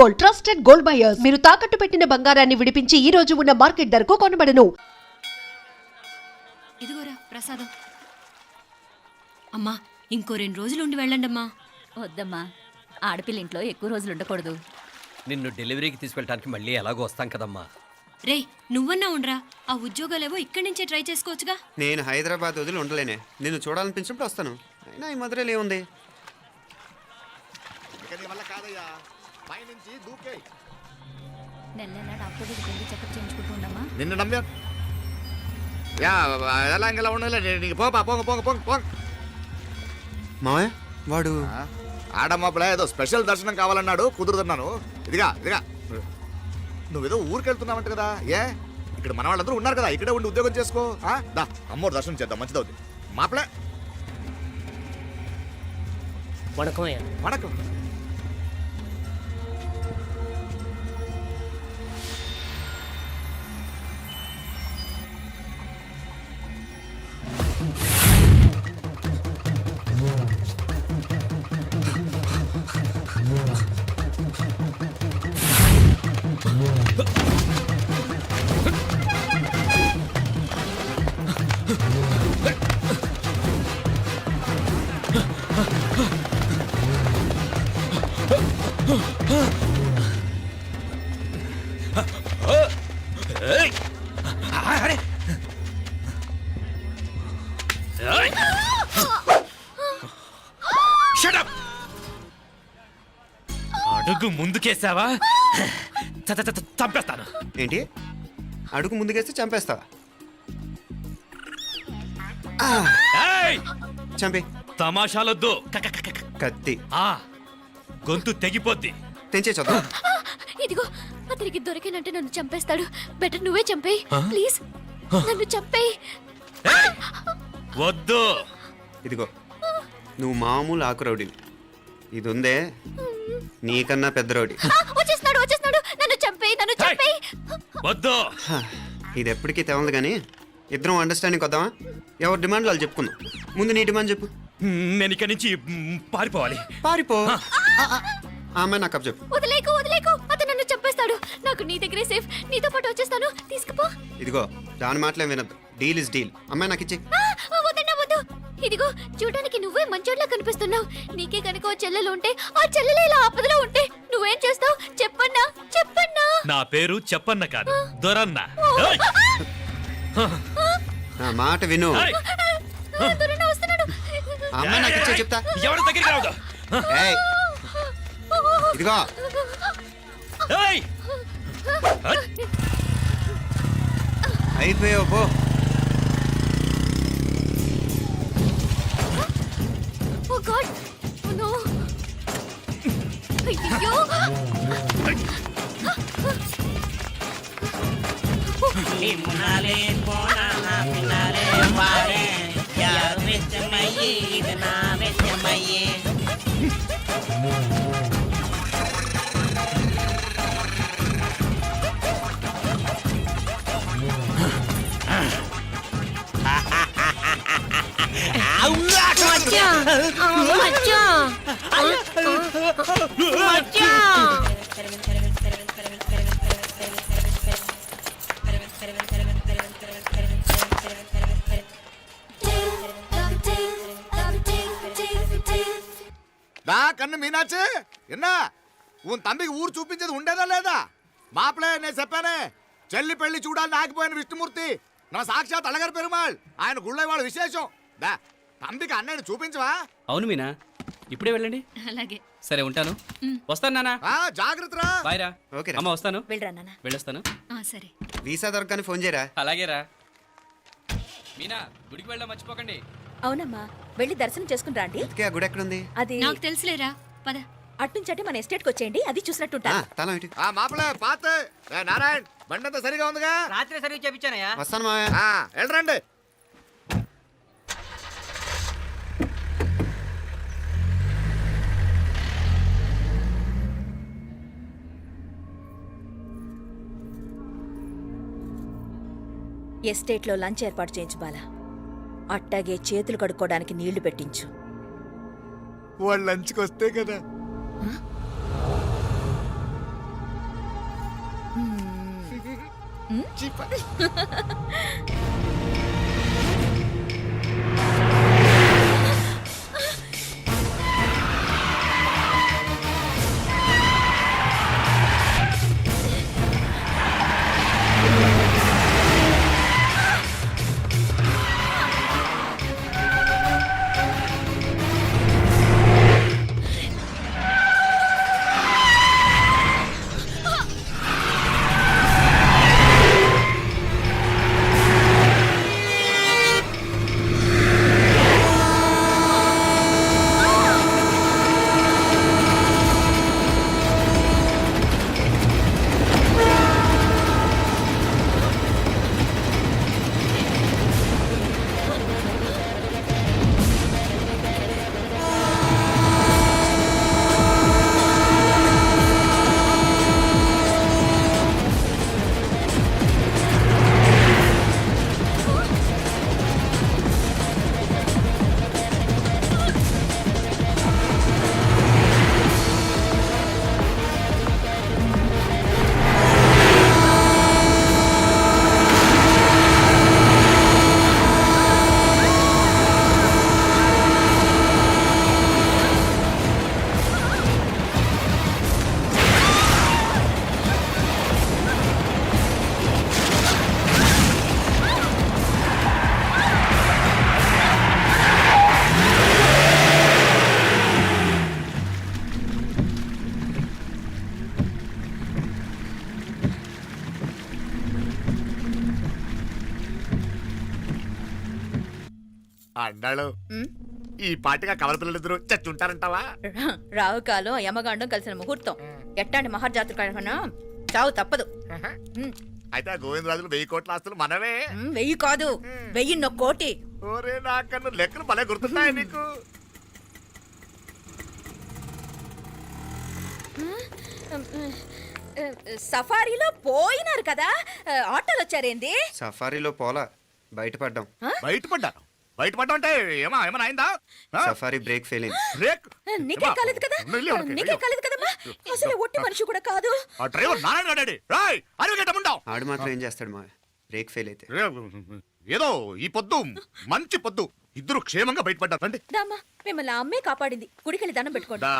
Gold, trusted gold buyers. మీరు తాకట్టు పెట్టిన బంగారాన్ని విడిపించి ఈ రోజు ఉన్న మార్కెట్ ధరకు కొనబడను. ఇదిగోరా ప్రసాదం. అమ్మా ఇంకో 2 రోజులు ఉండి వెళ్ళండమ్మా. వద్దమ్మా, ఆడపిల్ల ఇంట్లో ఎక్కువ రోజులు ఉండకూడదు. నిన్ను డెలివరీకి తీసుకెళ్ళడానికి మళ్ళీ ఎలాగో వస్తాం కదమ్మా. రే నువ్వన్నా ఉండరా, ఆ ఉద్యోగాలేవో ఇక్కడి నుంచే ట్రై చేసుకోవచ్చుగా. నేను హైదరాబాద్ వదిలి ఉండలేనే. నిన్ను చూడాలనిపించినప్పుడు వస్తాను. అయినా ఈ మధురలో ఏముంది? నెల నెల డాక్టర్ దగ్గరికి వెళ్ళి చెకప్ చేయించుకుంటూ ఉండమ్మా. నిన్ను నమ్మా ఎలా ఇంకెలా ఉండలే నీకు పోపా పోంగ పోంగ పోంగ పోంగ. మావయ్య వాడు ఆడమ్మప్పుడే ఏదో స్పెషల్ దర్శనం కావాలన్నాడు, కుదురుతున్నాను. ఇదిగా ఇదిగా నువ్వేదో ఊరికెళ్తున్నావంట కదా. ఏ ఇక్కడ మన వాళ్ళందరూ ఉన్నారు కదా, ఇక్కడే ఉండి ఉద్యోగం చేసుకో. దా అమ్మోరు దర్శనం చేద్దాం, మంచిదవుతుంది. మాపలే వణకం. అడుగు ముందుకేసావా చంపేస్తాను. ఏంటి? అడుగు ముందుకేస్తే చంపేస్తావా? చంపి. తమాషాలొద్దు. కత్తి గొంతు తెగిపోద్ది. తెంచే చదువు. ఇదిగో అతనికి దొరికినంటే నన్ను చంపేస్తాడు. బెటర్ నువ్వే చంపేయి ప్లీజ్. నన్ను చంపేయి. వద్దు. ఇదిగో నువ్వు మామూలు ఆకు రౌడీవి. ఇది ఉందే నీకన్నా పెద్ద రౌడీ. వచ్చేస్తున్నాడు వచ్చేస్తున్నాడు. నన్ను చంపేయి నన్ను చంపేయి. వద్దు. ఇది ఎప్పటికీ తెవలదు కానీ ఇద్దరం అండర్స్టాండింగ్ వద్దామా? ఎవరి డిమాండ్ వాళ్ళు చెప్పుకుందాం. ముందు నీ డిమాండ్ చెప్పు. నేను ఇక్కడి నుంచి పారిపోవాలి. పారిపో. ఆ అమ్మాయి నాకు చెప్పు. వదిలేకు వదిలేకు, అతను నన్ను చంపేస్తాడు. నాకు నీ దగ్గరే సేఫ్. నీతో పాటు వచ్చేస్తాను, తీసుకుపో. ఇదిగో దాని మాటలేం వినద్దు. Deal is deal. అమ్మాయి నాకు ఇచ్చే. వద్దన్నా వద్దు. ఇదిగో చూడడానికి నువ్వే మంచోట్లా కనిపిస్తున్నావు. నీకే కనుక ఓ చెల్లెలు ఉంటే, ఆ చెల్లెలు ఇలా ఆపదలో ఉంటే నువ్వేం చేస్తావు చెప్పన్నా? చెప్పన్నా. నా పేరు చెప్పన్న కాదు, దొరన్న. నా మాట విను. దొరన్న వస్తున్నాడు. అమ్మాయి నాకు ఇచ్చే చెప్తా. ఎవరి దగ్గరికి రావద్దు. ఏయ్ ఇదిగో అయిపోయావు పో. ఓ గాడ్ ఓ నో. అయ్యో నిమ్నాలే పోనా పినాలే వారే యార్ వెచ్చమయ్యే ఇదనా వెచ్చమయ్యే. దా కన్ను మీనాచి ఎన్నా ఉన్ తండ్రికి ఊరు చూపించేది ఉండేదా లేదా? మాపలే నేను చెప్పానే, చెల్లి పెళ్లి చూడాలని ఆగిపోయిన విష్ణుమూర్తి నా సాక్షాత్ అళగర్ పెరుమాళ్. ఆయన గుళ్ళో వాళ్ళ విశేషం. దా తండ్రికి అన్నయ్యని చూపించవా? అవును మీనా, ఇప్పుడే వెళ్ళండి. అలాగే సరే ఉంటాను. వస్తాను నాన్న. జాగ్రత్తరా. బాయ్ రా. ఓకే అమ్మ వస్తాను. వెళ్ళరా నాన్న. వెళ్ళొస్తాను. సరే. వీసా దొరకని ఫోన్ చేయరా. అలాగే రా. మీనా గుడికి వెళ్ళడం మర్చిపోకండి. అవునమ్మా, వెళ్ళి దర్శనం చేసుకుని రండి. ఇంతకీ ఆ గుడి ఎక్కడుంది? అది నాకు తెలుసులేరా, పద. అట్నుంచంటే మన ఎస్టేట్కి వచ్చేయండి, అది చూసినట్టుంటా. తల ఇటు. మాపలే పాత నారాయణ్ బండంతా సరిగా ఉందిగా? రాత్రి సర్వీస్ చేపించానయ్యా. వస్తాను మావయ్య. వెళ్ళరండి. ఎస్టేట్లో లంచ్ ఏర్పాటు చేయించు బాలా. అట్టాగే చేతులు కడుక్కోవడానికి నీళ్లు పెట్టించు. వాళ్ళు లంచ్కి వస్తే కదా. చీప. అన్నాడు ఈ పాటిగా కవల పిల్లలిద్దరూ చచ్చుంటారంటావా? రావు కాలం యమగాండం కలిసిన ముహూర్తం ఎట్టాంటి మహర్జాతృ కన్నా చావు తప్పదు. అయితే ఆ గోవిందరాజులు 1000 కోట్ల ఆస్తులు మనవే. 1000 కాదు 1000 కోటి. ఓరే నాకన్నా లెక్కలు భలే గుర్తున్నాయి నీకు. సఫారీలో పోయినారు కదా, ఆటోలు వచ్చారేంది? సఫారీలో పోలా, బయటపడ్డాం. బయటపడ్డాను. బయటపడ్డా అంటే ఏమైనా అయిందా? సఫారీ బ్రేక్ ఫెయిల్ అయింది. బ్రేక్ నీకే కాలేదు కదా, నీకే కాలేదు కదమ్మా. అసలు ఒట్టి మనిషి కూడా కాదు. ఆ డ్రైవర్ నారాయణ డాడీ రాయ్ అరగటముండావు. ఆడు మాత్రం ఏం చేస్తాడు మా బ్రేక్ ఫెయిల్ అయితే. ఏదో ఈ పొద్దు మంచి పొద్దు ఇద్దరు క్షేమంగా బయటపడ్డారు. రండి. దామ్మా మిమ్మల్ని అమ్మే కాపాడింది. గుడికెళ్ళి దండం పెట్టుకోండి. దా,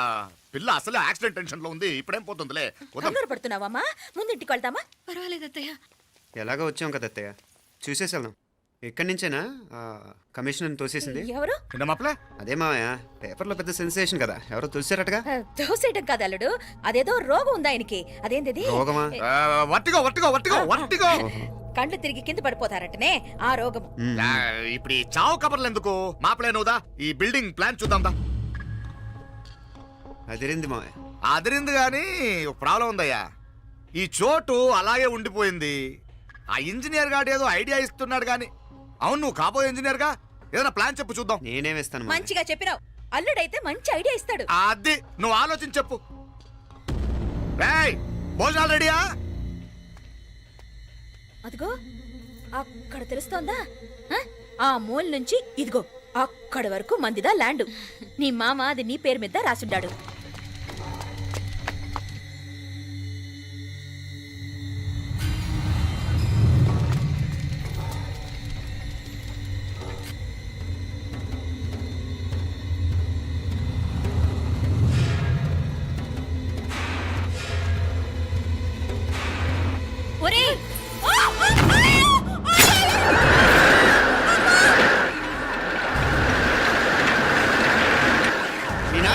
పిల్ల అసలే యాక్సిడెంట్ టెన్షన్ లో ఉంది. ఇప్పుడేం పోతుందిలే. కంగారు పడుతున్నావమ్మా? ముందు ఇంటికి వెళ్తామా? పర్వాలేదు అత్తయ్య. ఎలాగో వచ్చాం కదా అత్తయ్య, చూసేసి వెళ్దాం. ఎక్కడి నుంచేనా కమిషనర్ తోసేసింది? ఎవరు? మాప్లే అదే మావయ్య, పేపర్లో పెద్ద సెన్సేషన్ కదా, ఎవరో తోసారటగా. దోసేయటం కాదు అల్లుడు, అదేదో రోగం ఉందా ఆయనకి. అదేంటిది? రోగమా? వట్టిగో కండ్లు తిరిగి కింద పడిపోతారటనే ఆ రోగం. ఇప్పుడు ఈ చావు కబర్లు ఎందుకు? మాప్లేనుదా ఈ బిల్డింగ్ ప్లాన్ చూద్దాందా. అదిరింది మావయ్య. అదిరింది గాని ఒక ప్రాబ్లం ఉందయ్యా. ఈ చోటు అలాగే ఉండిపోయింది. ఆ ఇంజనీర్ గాడు ఏదో ఐడియా ఇస్తున్నాడు గాని. అవును, నువ్వు కాబోయే ఇంజనీర్ గా ఏదైనా ప్లాన్ చెప్పు చూద్దాం. నేనేమిస్తాను? మంచిగా చెప్పినావు. అల్లుడైతే మంచి ఐడియా ఇస్తాడు. అది నువ్వు ఆలోచించి చెప్పు. భోజనాలు రెడీయా? అదిగో అక్కడ తెలుస్తోందా? ఆ మూల నుంచి ఇదిగో అక్కడ వరకు మందిదా ల్యాండ్. నీ మామ అది నీ పేరు మీద రాసుండాడు. ఒరేయ్, మీనా?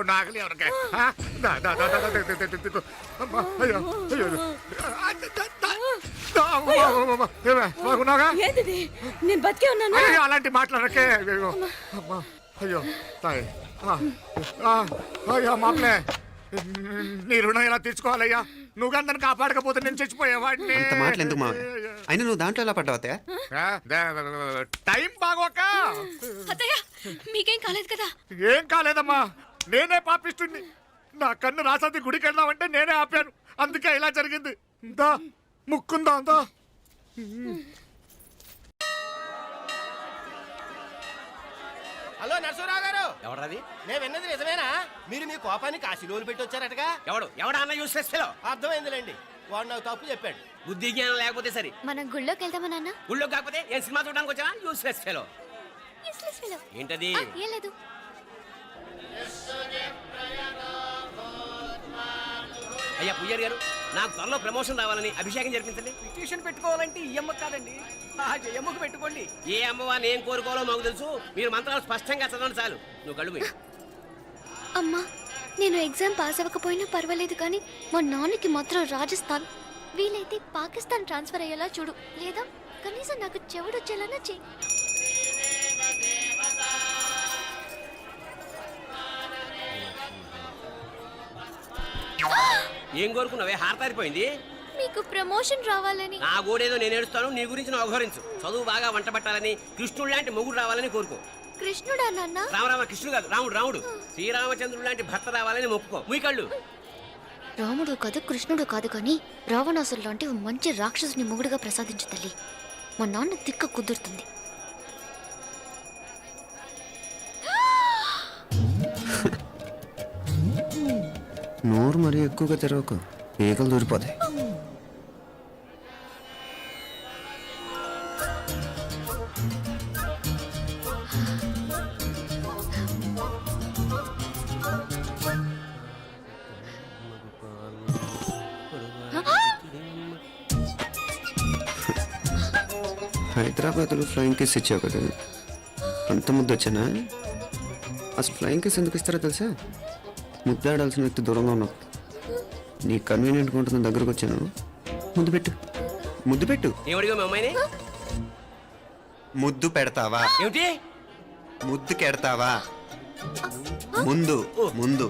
నాగలి ఎవరికే ఏంటిది? నేను బతికే ఉన్నాను. అలాంటి మాట్లాడకే. అయ్యో తాయి. అయ్యో మాప్లే నీ రుణం ఎలా తీర్చుకోవాలయ్యా? నువ్వు అందరిని కాపాడకపోతే నేను చచ్చిపోయేవాడిని. అంత మాటలు ఎందుకు మావయ్య? అయినా నువ్వు దాంట్లో ఎలా పడ్డావు అత్తయ్య? టైం బాగోక. అత్తయ్య మీకేం కాలేదు కదా? ఏం కాలేదమ్మా, నేనే పాపిస్తుంది. నా కన్ను రాసాది గుడికి వెళ్దామంటే నేనే ఆపాను, అందుకే ఇలా జరిగింది. దా ముక్కుందా దా. హలో నరసరావు గారు. ఎవరది? నేను విన్నది నిజమేనా? మీరు మీ కోపాన్ని కాశీలోలు పెట్టి వచ్చారటగా? ఎవడా అన్న యూస్లెస్ ఫెలో? అర్థమైందిలేండి, వాడు నాకు తప్పు చెప్పాడు. బుద్ధి జ్ఞానం లేకపోతే సరే. మనం గుళ్ళోకి వెళ్దామా నాన్న? ఊళ్ళో కాకపోతే ఏం సినిమా చూడడానికి వచ్చావా? Useless fellow. Useless fellow. ఏంటది? ఏం లేదు. అయ్యా పుయ్యర్ గారు, నాకు త్వరలో ప్రమోషన్ రావాలని అభిషేకం జరిపించండి. పిటిషన్ పెట్టుకోవాలంటే ఈ అమ్మ కాదండి, ఆ జయమ్మకు పెట్టుకోండి. ఏ అమ్మవారిని ఏం కోరుకోవాలో మాకు తెలుసు. మీరు మంత్రాలు స్పష్టంగా చదవండి చాలు. నువ్వు కళ్ళు పోయి. అమ్మా, నేను ఎగ్జామ్ పాస్ అవ్వకపోయినా పర్వాలేదు, కానీ మా నాన్నకి మాత్రం రాజస్థాన్, వీలైతే పాకిస్తాన్ ట్రాన్స్ఫర్ అయ్యేలా చూడు, లేదా కనీసం నాకు చెవుడు వచ్చేలానా చెయ్యి. ఏం కోరుకున్నావే? హారతారిపోయింది. మీకు ప్రమోషన్ రావాలని. నా గోడేదో నేను ఏడుస్తాను, నీ గురించి నువ్వు అవహరించు. చదువు బాగా వంట పట్టాలని, కృష్ణుడు లాంటి మొగుడు రావాలని కోరుకో. కృష్ణుడా నాన్న? రామరామ కృష్ణుడు కాదు, రాముడు రాముడు. శ్రీరామచంద్రుడు లాంటి భర్త రావాలని మొక్కుకో. మీ కళ్ళు. రాముడు కాదు, కృష్ణుడు కాదు, కానీ రావణాసురు లాంటి ఓ మంచి రాక్షసుని మొగుడుగా ప్రసాదించు తల్లి. మా నాన్న తిక్క కుదురుతుంది. నోరు మరీ ఎక్కువగా తెరవకు, ఈకలు దూరిపోతాయి. హైదరాబాద్లో ఫ్లయింగ్ కిస్ ఇచ్చావు కదా, అంత ముద్దు వచ్చానా? అసలు ఫ్లయింగ్ కిస్ ఎందుకు ఇస్తారో తెలుసా? ముద్దాడాల్సిన వ్యక్తి దూరంగా ఉన్నావు. నీ కన్వీనియంట్గా ఉంటుంది, దగ్గరకు వచ్చాను. ముద్దు పెట్టు, ముద్దు పెట్టు. ఏమడిగా మీ అమ్మాయిని? ముద్దు పెడతావా? ఏమిటి? ముద్దు కెడతావా? ముందు ముందు.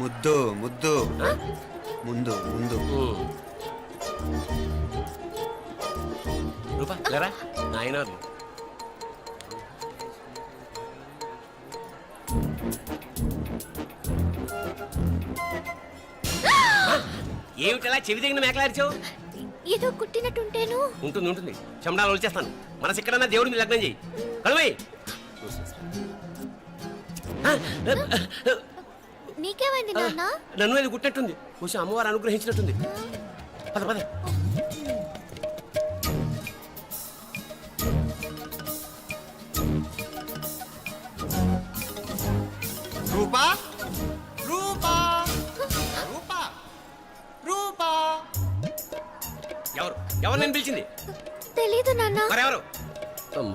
ముద్దు ముద్దు. ముందు ముందు. రూపా లేరా నాయనారు. ఏమిటలా చెవి దగ్గర మేకలారిచావు? ఏదో కుట్టినట్టుంటేను. ఉంటుంది ఉంటుంది, చెమడాలు వచ్చేస్తాను. మనసు ఎక్కడన్నా దేవుడి మీద లగ్నం చేయి. కలవై. నీకేమైంది నాన్న? నన్ను అది గుట్టినట్టుంది, కొంచెం అమ్మవారు అనుగ్రహించినట్టుంది. పద పద. రూపా రూపా రూపా రూపా. ఎవరు ఎవరు నేను పిలిచింది? తెలీదు నాన్న. మరెవరు?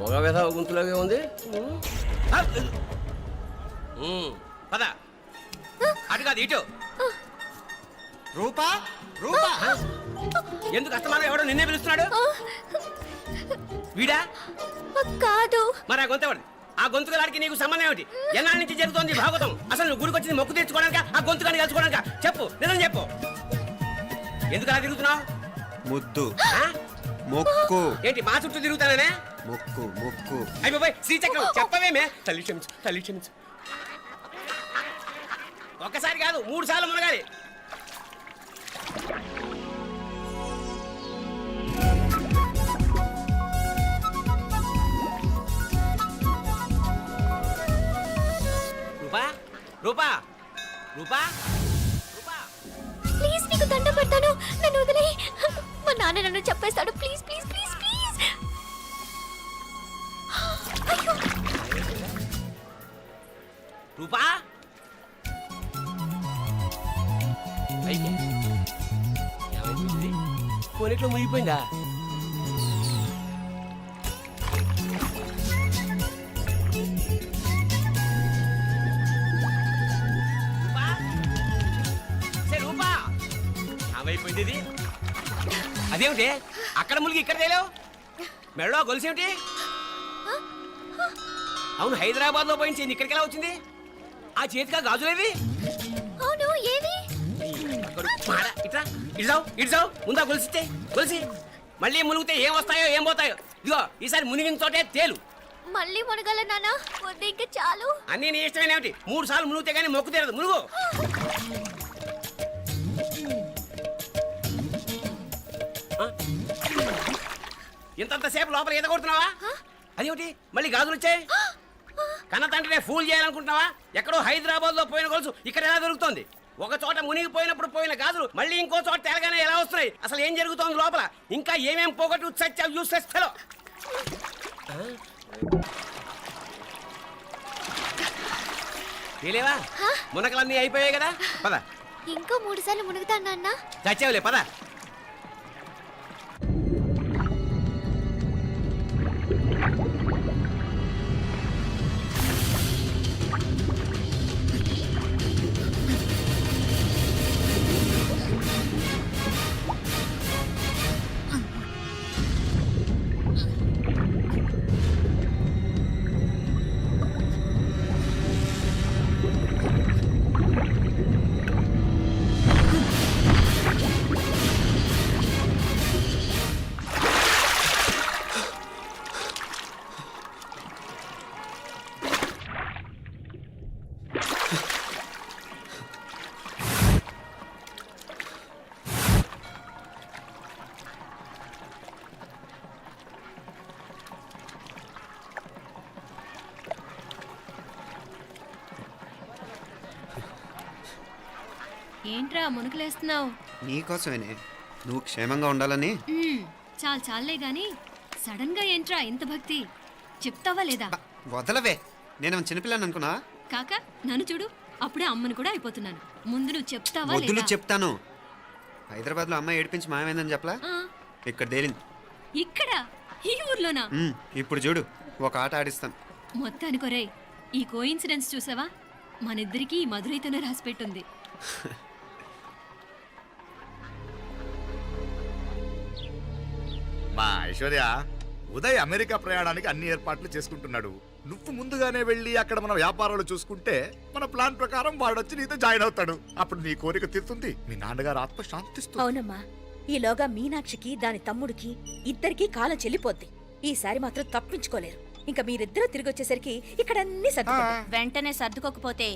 మగ వ్యధ గుంతులాగే ఉంది. పద. అటు కాదు ఇటు. రూపా రూపా. ఎందుకు అస్తమానం ఎవడో నిన్నే పిలుస్తున్నాడు? వీడా? కాదు. మరి ఆ గొంతు ఎవడు? ఆ గొంతుగాడికి నీకు సంబంధం ఏమిటి? ఎన్నాళ్ళ నుంచి జరుగుతోంది భాగవతం? అసలు నువ్వు గుడికి వచ్చింది మొక్కు తీర్చుకోవడానిక, ఆ గొంతుగాని కలుసుకోవడానిక? చెప్పు, నిజం చెప్పు. ఎందుకు అలా తిరుగుతున్నావు? ముద్దు మొక్కు. ఏంటి మా చుట్టూ తిరుగుతానే? మొక్కు మొక్కు. అయిపోయి శ్రీచక్రం చెప్పవేమే? తల్లి క్షమించు, తల్లి క్షమించు. ఒక్కసారి కాదు 3 సార్లు మునగాలి. రూపా రూపా రూపా రూపా. ప్లీజ్ నీకు దండ పెడతాను, నన్ను వదిలే. మా నాన్న నన్ను చెప్పేస్తాడు. Please please please please. 3 రూపా పైకి. ఏమైంది? కొనిట్లో మునిగిపోయిందా? రూపా? సే రూపా ఏమైపోయింది ఇది? అదేమిటి అక్కడ మునిగి ఇక్కడ తేలేవు? మెడలో గొలుసేమిటి? అవును హైదరాబాద్ లో పోయించింది ఇక్కడికి ఎలా వచ్చింది? ఆ చేతిగా గాజులేవి? అవును ఏవి? ఇట్రా ఇడ్సావు ముందా గొలిసితే గొలిసి మళ్ళీ మునిగితే ఏం వస్తాయో ఏం పోతాయో. ఇదిగో ఈసారి మునిగిన చోటే తేలు. మళ్ళీ మునగల నాన్న వద్దు ఇంకా చాలు. అన్నీ నీ ఇష్టమైన ఏమిటి? 3 సార్లు మునిగితే కానీ మొక్కు తీరదు. మునుగు. ఇంతంతసేపు లోపల ఈత కొడుతున్నావా? అదేమిటి మళ్ళీ గాజులు వచ్చాయి? కన్న తండ్రినే ఫూల్ చేయాలనుకుంటున్నావా? ఎక్కడో హైదరాబాద్ లో పోయిన గొలుసు ఇక్కడ ఎలా దొరుకుతుంది? ఒక చోట మునిగిపోయినప్పుడు పోయిన గాజులు మళ్ళీ ఇంకో చోట తేలగానే ఎలా వస్తున్నాయి? అసలు ఏం జరుగుతోంది లోపల? ఇంకా ఏమేం పోగొట్టు చచ్చావు యూస్లెస్ ఫెలో. తెలియవా మునకలన్నీ అయిపోయాయి కదా, పద. ఇంకో 3 సార్లు మునుగుతాను నాన్న. చచ్చావులే పద. ఏంట్రా మునుకులేస్తున్నావు? నీకోసమేనే, నువ్వు క్షేమంగా ఉండాలని. చాలే గాని సడన్ గా ఏంట్రా ఇంత భక్తి? చెప్తావా లేదా? వదలవే, నేను చిన్నపిల్లని అనుకున్నా. కాక నన్ను చూడు, అప్పుడే అమ్మని కూడా అయిపోతున్నాను. ముందు నువ్వు చెప్తావా వద్దులు లేదా? చెప్తాను. హైదరాబాద్ లో అమ్మాయి ఏడిపించి మాయమైందని చెప్పలా, ఆ, ఇక్కడ తేలింది. ఇక్కడ ఈ ఊర్లోనా? ఇప్పుడు చూడు, ఒక ఆట ఆడిస్తాను. మొత్తానికొరే ఈ కోయిన్సిడెన్స్ చూసావా? మనిద్దరికి ఈ మధురైతోనే రాసిపెట్టుంది. మా ఐశ్వర్య, ఉదయ్ అమెరికా ప్రయాణానికి అన్ని ఏర్పాట్లు చేసుకుంటున్నాడు. నువ్వు ముందుగానే వెళ్ళి అక్కడ మన వ్యాపారాలు చూసుకుంటే మన ప్లాన్ ప్రకారం వాడొచ్చి నీతో జాయిన్ అవుతాడు. అప్పుడు నీ కోరిక తీరుతుంది, మీ నాన్నగారు ఆత్మ శాంతిస్తుంది. అవునమ్మా, ఈలోగా మీనాక్షికి దాని తమ్ముడికి ఇద్దరికి కాలం చెల్లిపోద్ది. ఈసారి మాత్రం తప్పించుకోలేరు. ఇంకా మీరిద్దరూ తిరిగి వచ్చేసరికి ఇక్కడ అన్ని సర్దుకుంటాయి. వెంటనే సర్దుకోకపోతే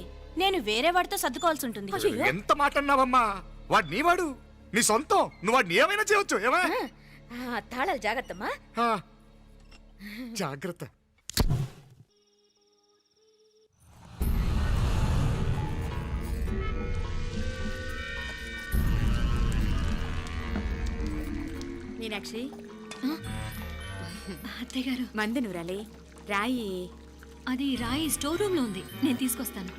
నేను వేరే వాడితో సర్దుకోవాల్సి ఉంటుంది. ఎంత మాట అన్నావమ్మా? వాడు నీ వాడు, నీ సొంతం. నువ్వు వాడిని ఏమైనా చేయొచ్చు. ఏమా తాళాలు జాగ్రత్తమ్మా. జాగ్రత్త. మీనాక్షి, అత్తయ్య గారు, మందు నూరాలి రాయి. అది రాయి స్టోర్ రూమ్ లో ఉంది, నేను తీసుకొస్తాను.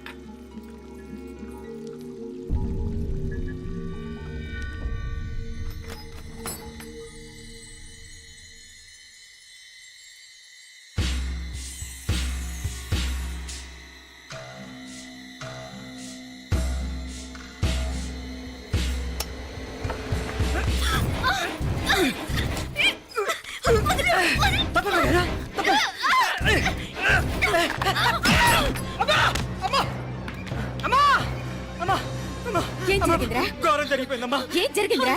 ఏం జరిగిందిరా? ఘోరం జరిగిపోయిందమ్మా. ఏం జరిగిందిరా?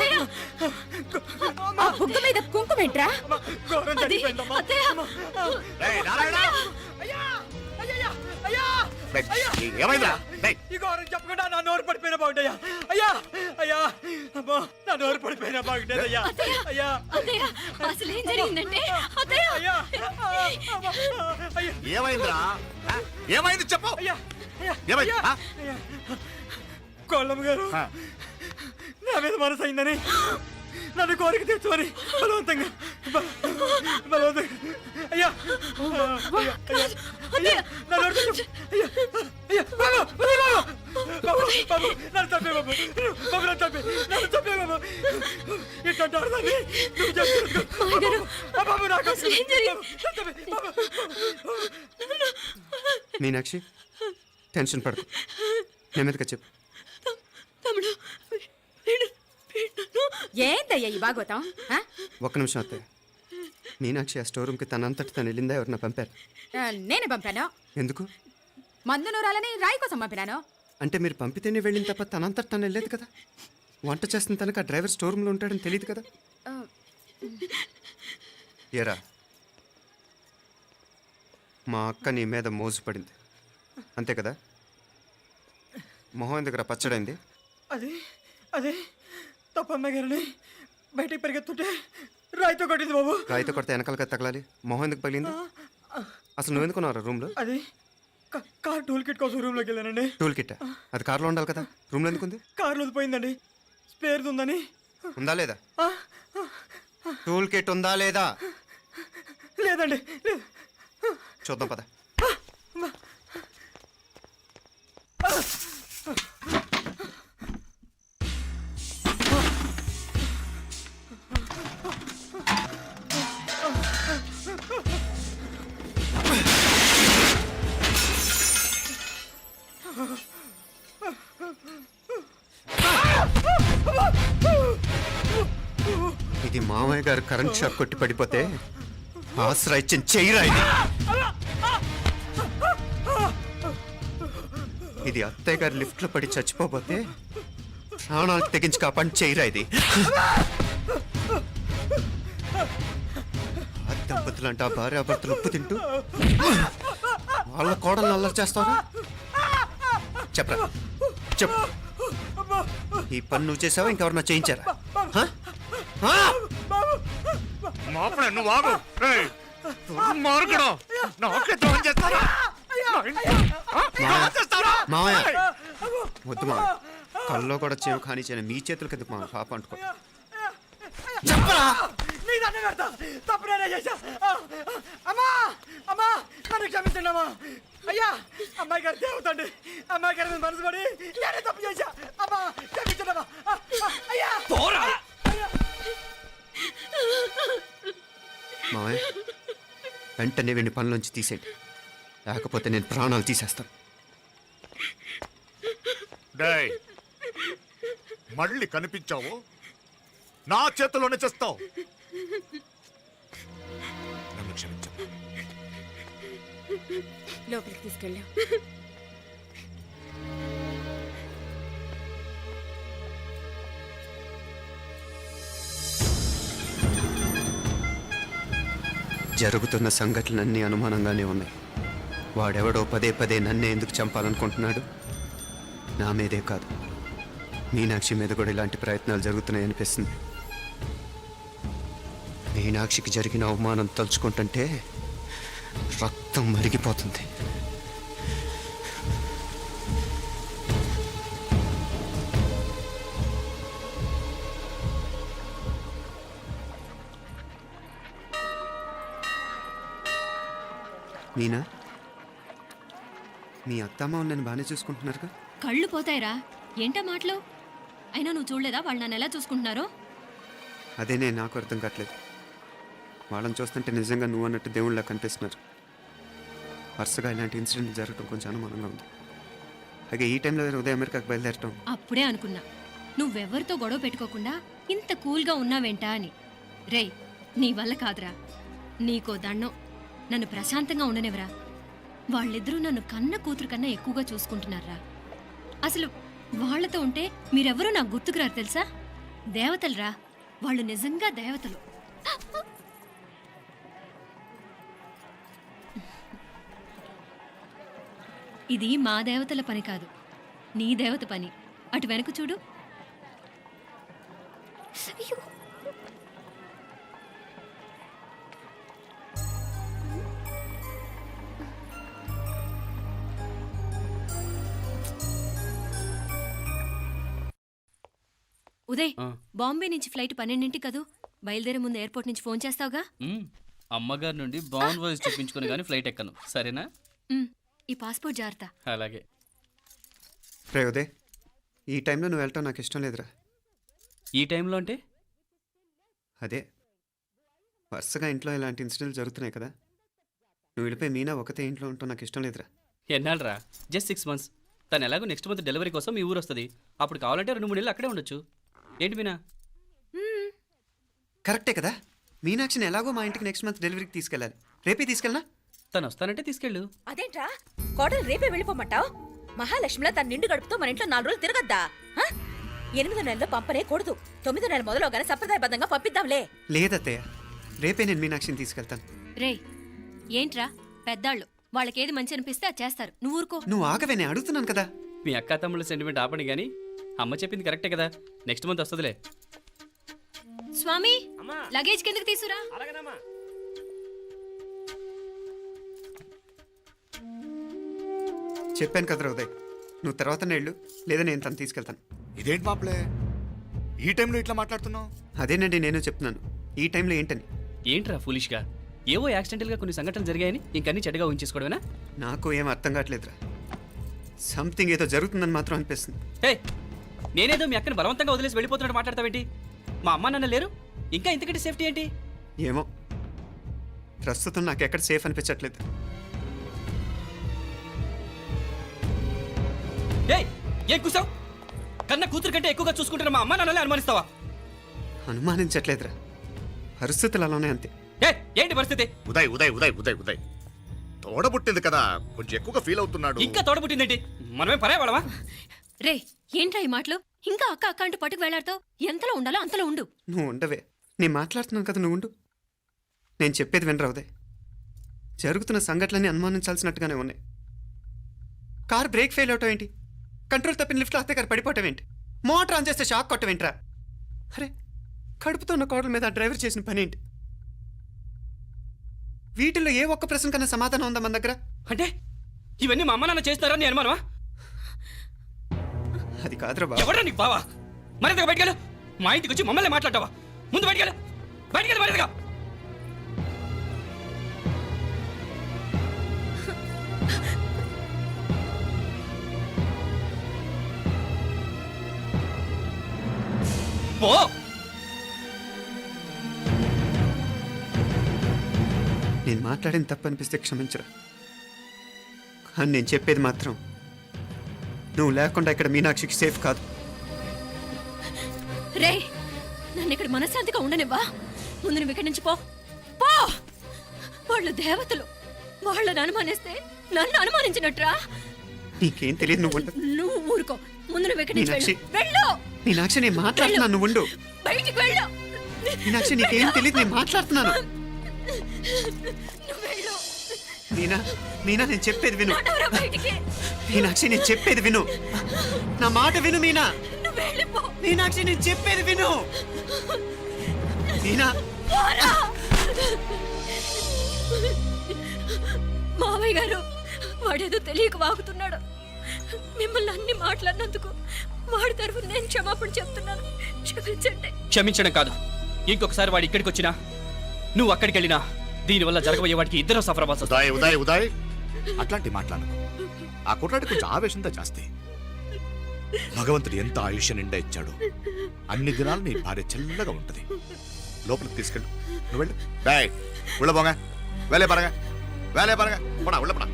ఆ బుగ్గ మీద కుంకుమేంట్రా? ఘోరం జరిగిపోయిందమ్మా. ఏయ్, నారాయణ! ఏయ్, ఏమైందా? ఏయ్, ఈ ఘోరం చెప్పకుండా నా నోరు పడిపోయిన బాగుంటాయా? అయ్యా అయ్యా అమ్మో, నా నోరు పడిపోయిన బాగుంటేదయ్యా. అయ్యా అత్తయ్య, అసలు ఏం జరిగిందంటే అత్తయ్య, అయ్యా అయ్యా ఏమైందిరా? ఆ? ఏమైంది చెప్పు. అయ్యా ఏమైంది? ఆ? కోళ్ళమ్మ గారు నా మీద మనసు అయిందని నన్ను కోరిక తెచ్చుకొని బలవంతంగా అయ్యా మీనాక్షి టెన్షన్ పడకు నెమ్మదిగా చెప్పు. ఏందయ్యా ఈ భాగవతం ఆ? ఒక్క నిమిషం అత్తయ్య. మీనాక్షి ఆ స్టోర్ రూమ్కి తనంతటి తను వెళ్ళిందా ఎవరన్నా పంపారు? నేనే పంపాను. ఎందుకు? మందు నూరాలని రాయి కోసం పంపినాను. అంటే మీరు పంపితేనే వెళ్ళిన తప్ప తనంతటి తను వెళ్ళలేదు కదా. వంట చేస్తున్న తనకు ఆ డ్రైవర్ స్టోర్ రూమ్లో ఉంటాడని తెలియదు కదా. ఏరా మా అక్క నీ మీద మోజు పడింది అంతే కదా. మొహం ఎందుకు పచ్చడైంది? అదే తప్పమ్మాయి గారిని బయటికి పరిగెత్తుంటే రాయితో కొట్టింది బాబు. రాయితో కొడితే వెనకాలగా తగలాలి. మొహం ఎందుకు పగిలింది? అసలు నువ్వు ఎందుకున్నావు రూమ్లో? అది కార్ టూల్ కిట్ కోసం రూమ్లోకి వెళ్ళానండి. టూల్ కిట్ అది కార్లో ఉండాలి కదా, రూమ్లో ఎందుకుంది? కార్లో పోయిందండి, స్పేర్ ఉందని. ఉందా లేదా? టూల్ కిట్ ఉందా లేదా? లేదండి, లేదు. చూద్దాం పద. ఇది మామయ్య గారు కరెంట్ షాక్ కొట్టి పడిపోతే ఆసరా ఇచ్చిన చెయ్యిరా ఇది. ఇది అత్తయ్య గారు లిఫ్ట్ లో పడి చచ్చిపోతే ప్రాణాలకు తెగించి కాపాడి చెయ్యిరా ఇది. ఆ దంపతులు అంటే ఆ భార్యాభర్తలు ఉప్పు తింటూ వాళ్ళ కోడలు అల్లరి చేస్తారా? చెప్పరా చెప్పు. ఈ పని నువ్వు చేసావా ఇంకెవరన్నా చేయించారా? మావయ్య వద్దు మా కల్లో కూడా చేవు కానీ చేయను. మీ చేతులు కదా మా పాప అంటుకో. చెప్పరా? తప్పు నేనే చేశా. అమ్మా అమ్మా నన్ను క్షమించండి అమ్మా. అయ్యా అమ్మాయి గారు దేవతండి, అమ్మాయి గారి మీద మనసు పడి నేనే తప్పు చేశా. అమ్మా క్షమించండి అమ్మా. అయ్యా మావయ్య వెంటనే వీడిని పనిలోంచి తీసేయండి, లేకపోతే నేను ప్రాణాలు తీసేస్తాను. మళ్ళీ కనిపించావు నా చేతిలోనే చేస్తావు. నన్ను క్షమించమ్మా. లోపలికి తీసుకెళ్ళాం. జరుగుతున్న సంఘటనలన్నీ అనుమానంగానే ఉన్నాయి. వాడెవడో పదే పదే నన్నే ఎందుకు చంపాలనుకుంటున్నాడు? నా మీదే కాదు, మీనాక్షి మీద కూడా ఇలాంటి ప్రయత్నాలు జరుగుతున్నాయి అనిపిస్తుంది. మీనాక్షికి జరిగిన అవమానం తలుచుకుంటుంటే రక్తం మరిగిపోతుంది. మీనా, మీ అత్తమ్మ నన్ను బాగానే చూసుకుంటున్నారుగా? కళ్ళు పోతాయిరా, ఏంటా మాటలు? అయినా నువ్వు చూడలేదా వాళ్ళు నన్ను ఎలా చూసుకుంటున్నారో? అదేనే నాకు అర్థం కావట్లేదు. వాళ్ళని చూస్తుంటే నిజంగా నువ్వు అన్నట్టు దేవుళ్ళ కనిపిస్తున్నారు. వరుసగా ఇలాంటి ఇన్సిడెంట్ జరగడం కొంచెం అనుమానంగా ఉంది. అలాగే ఈ టైంలో ఉదయం అమెరికాకు బయలుదేరటం. అప్పుడే అనుకున్నా నువ్వెవరితో గొడవ పెట్టుకోకుండా ఇంత కూల్గా ఉన్నావేంటా అని. రేయ్, నీ వల్ల కాదురా, నీకో దండం. నన్ను ప్రశాంతంగా ఉండనివరా. వాళ్ళిద్దరూ నన్ను కన్న కూతురు కన్నా ఎక్కువగా చూసుకుంటున్నారా. అసలు వాళ్లతో ఉంటే మీరెవరూ నాకు గుర్తుకురారు తెలుసా? దేవతలురా వాళ్ళు, నిజంగా దేవతలు. ఇది మా దేవతల పని కాదు, నీ దేవత పని. అటు వెనక చూడు. ఉదయ్, బాంబే నుంచి ఫ్లైట్ 12ంటికి కదూ. బయలుదేరే ముందు ఎయిర్పోర్ట్ నుంచి ఫోన్ చేస్తావుగా? అమ్మగారి నుండి బాండ్ వాయిస్ చూపించుకుని కానీ ఫ్లైట్ ఎక్కను, సరేనా? ఈ పాస్పోర్ట్ జాగ్రత్త. అలాగే. రే ఉదయ్, ఈ టైంలో నువ్వు వెళ్ళటం నాకు ఇష్టం లేదురా. ఈ టైంలో అంటే? అదే వరుసగా ఇంట్లో ఇలాంటి ఇన్సిడెంట్లు జరుగుతున్నాయి కదా, నువ్వు వెళ్ళిపోయి మీనా ఒకతే ఇంట్లో ఉంటావు నాకు ఇష్టం లేదురా. ఎన్నాళ్ళరా? Just 6 months. తను ఎలాగో నెక్స్ట్ మంత్ డెలివరీ కోసం మీ ఊరు వస్తుంది. అప్పుడు కావాలంటే 2-3 నెలలు అక్కడే ఉండొచ్చు. ఏంటి మీనా? కరెక్టే కదా, మీనాక్షిని ఎలాగో మా ఇంటికి నెక్స్ట్ మంత్ డెలివరీకి తీసుకెళ్ళాలి. రేపే తీసుకెళ్ళనా? తను వస్తానంటే తీసుకెళ్ళు. అదేంట్రా కోడలు రేపే వెళ్ళిపోమంటావు? మహాలక్ష్మిలా తన నిండు గడుపుతో మన ఇంట్లో 4 రోజులు తిరగద్దా? 8వ నెలలో పంపనే కూడదు. 9వ నెల మొదలుగానే సంప్రదాయబద్ధంగా పంపిద్దాంలే. లేదత్తయ్య, రేపే నేను మీనాక్షిని తీసుకెళ్తాను. రేయ్, ఏంట్రా పెద్దాళ్ళు, వాళ్ళకేది మంచి అనిపిస్తే అది చేస్తారు. నువ్వు ఊరుకో. నువ్వు ఆగవే, నేను అడుగుతున్నాను కదా. మీ అక్క తమ్ముళ్ళ సెంటిమెంట్ ఆపండి కానీ అమ్మ చెప్పింది కరెక్టే కదా, నెక్స్ట్ మంత్ వస్తుందిలే. స్వామి, లగేజ్ కిందకి తీసురా. చెప్పాను కదరా ఉదయ్, నువ్వు తర్వాత నేళ్ళు లేదా నేను తను తీసుకెళ్తాను. ఇదేంటి మాప్లే ఈ టైంలో ఇట్లా మాట్లాడుతున్నావు? అదేనండి నేను చెప్తున్నాను, ఈ టైంలో ఏంటని. ఏంట్రా ఫులిష్గా? ఏవో యాక్సిడెంటల్గా కొన్ని సంఘటనలు జరిగాయని ఇంకన్నీ చెడ్డగా ఊహించేసుకోవడమేనా? నాకు ఏం అర్థం కావట్లేదురా, సంథింగ్ ఏదో జరుగుతుందని మాత్రం అనిపిస్తుంది. హే, నేనేదో మీ అక్కని బలవంతంగా వదిలేసి వెళ్ళిపోతున్నట్టు మాట్లాడతావేంటి? మా అమ్మ నాన్న లేరు, ఇంకా ఇంతకంటే సేఫ్టీ ఏంటి? ఏమో, ప్రస్తుతం నాకు ఎక్కడ సేఫ్ అనిపించట్లేదు. ఏయ్, ఏం కూసావు? కన్న కూతురు కంటే ఎక్కువగా చూసుకుంటున్న మా అమ్మ నాన్నలే అనుమానిస్తావా? అనుమానించట్లేదురా, పరిస్థితులు అలానే అంతే. ఏంటి పరిస్థితి? ఉదయ్ ఉదయ్ ఉదయ్ ఉదయ్ ఉదయ్ తోడబుట్టింది కదా, కొంచెం ఎక్కువగా ఫీల్ అవుతున్నాడు. ఇంకా తోడబుట్టిందేంటి? మనమే పరాయవాడవా? రే, ఏంట్రా ఈ మాటలు? ఇంకా అక్క అక్క అంటూ పట్టుకు వెళ్లాడుతో ఎంతలో ఉండాలో అంతలో ఉండు. నువ్వు ఉండవే, నేను మాట్లాడుతున్నాను కదా, నువ్వు ఉండు. నేను చెప్పేది వినరా ఉదయ్, జరుగుతున్న సంఘటనలన్నీ అనుమానించాల్సినట్టుగానే ఉన్నాయి. కార్ బ్రేక్ ఫెయిల్ అవటం ఏంటి, కంట్రోల్ తప్పిన లిఫ్ట్లో అత్తే గారు పడిపోవటం ఏంటి, మోటార్ ఆన్ చేస్తే షాక్ కొట్టం ఏంట్రా? అరే, కడుపుతో ఉన్న కోడల మీద ఆ డ్రైవర్ చేసిన పని ఏంటి? వీటిల్లో ఏ ఒక్క ప్రశ్న కన్నా సమాధానం ఉందా మన దగ్గర? అంటే ఇవన్నీ మా అమ్మ నాన్న చేస్తారా నీ అనుమానమా? అది కాదురా బాబు. ఎవరా నీకు బావా? మరింతగా బయటకెళ్ళు. మా ఇంటికి వచ్చి మమ్మల్ని మాట్లాడతావా? ముందు బయటకెళ్ళు, బయటకెళ్ళు మరింతగా. పో. నేను మాట్లాడిన తప్పు అనిపిస్తే క్షమించరా, కానీ నేను చెప్పేది మాత్రం నువ్వు లేకుండా ఇక్కడ మీనాక్షికి సేఫ్ కాదు. రే, నన్ను ఇక్కడ మనశ్శాంతిగా ఉండనివ్వా. ముందు నువ్వు ఇక్కడి నుంచి పో. పో. వాళ్ళు దేవతలు, వాళ్ళని అనుమానిస్తే నన్ను అనుమానించినట్రా. నీకేం తెలియదు, నువ్వు ఉండు. నువ్వు ఊరుకో. ముందు నువ్వు ఇక్కడి నుంచి మీనాక్షి, వెళ్ళు. మీనాక్షి నేను మాట్లాడుతున్నాను, నువ్వు ఉండు. బయటికి వెళ్ళు. మీనాక్షి నీకేం తెలియదు, నేను మాట్లాడుతున్నాను. నువ్వు వెళ్ళు. మీనా, మీనా నేను చెప్పేది విను. నడవరా బయటికి. మీనాక్షి నేను చెప్పేది విను, నా మాట విను. మీనా, నువ్వు వెళ్ళిపో. మీనాక్షి నేను చెప్పేది విను. మీనా, పోరా. మావయ్య గారు, వాడేదో తెలియక వాగుతున్నాడు. మిమ్మల్ని అన్ని మాట్లాడినందుకు వాడి తరఫున నేను క్షమాపణ చెప్తున్నాను. క్షమించండి. క్షమించడం కాదు, ఇంకొకసారి వాడు ఇక్కడికి వచ్చినా నువ్వు అక్కడికి వెళ్ళినా దీనివల్ల జరగబోయే వాడికి ఇద్దరు సఫర్ అవ్వాల్సి వస్తుంది. ఉదయ్ ఉదయ్ ఉదయ్ అట్లాంటి మాట్లాడకు. ఆ కుట్రాడి కొంచెం ఆవేశంతో జాస్తి. భగవంతుడు ఎంత ఆయుష్య నిండా ఇచ్చాడు, అన్ని దినాలు నీ భార్య చల్లగా ఉంటది. లోపలికి తీసుకెళ్ళు, నువ్వు వెళ్ళు. డాయ్ ఉள்ள పోங்க, வேலையை பாருங்க, வேலையை பாருங்க, போடா உள்ள போடா.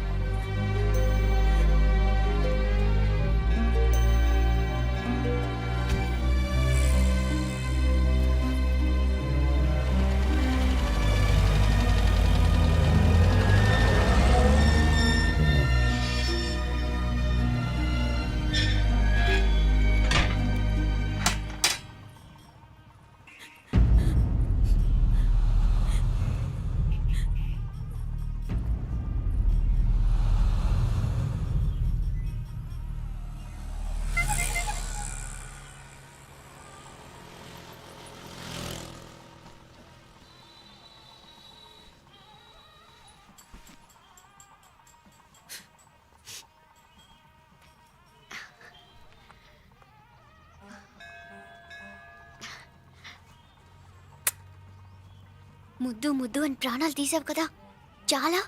ముద్దు ముద్దు అని ప్రాణాలు తీసావు కదా, చాలా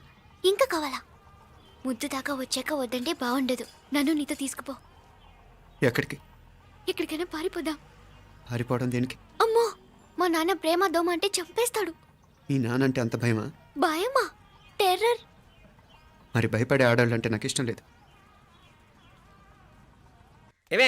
ఇంకా కావాలా? ముద్దు దాకా వచ్చాక వద్దంటే బాగుండదు. నన్ను నీతో తీసుకుపో. ఎక్కడికి? ఎక్కడికైనా పారిపోదాం. పారిపోవడం దేనికి? అమ్మో, మా నాన్న ప్రేమ దోమ అంటే చంపేస్తాడు. ఈ నానంటే అంత భయమా? భయమా? టెర్రర్. మరి భయపడే ఆడవాళ్ళు అంటే నాకు ఇష్టం లేదు.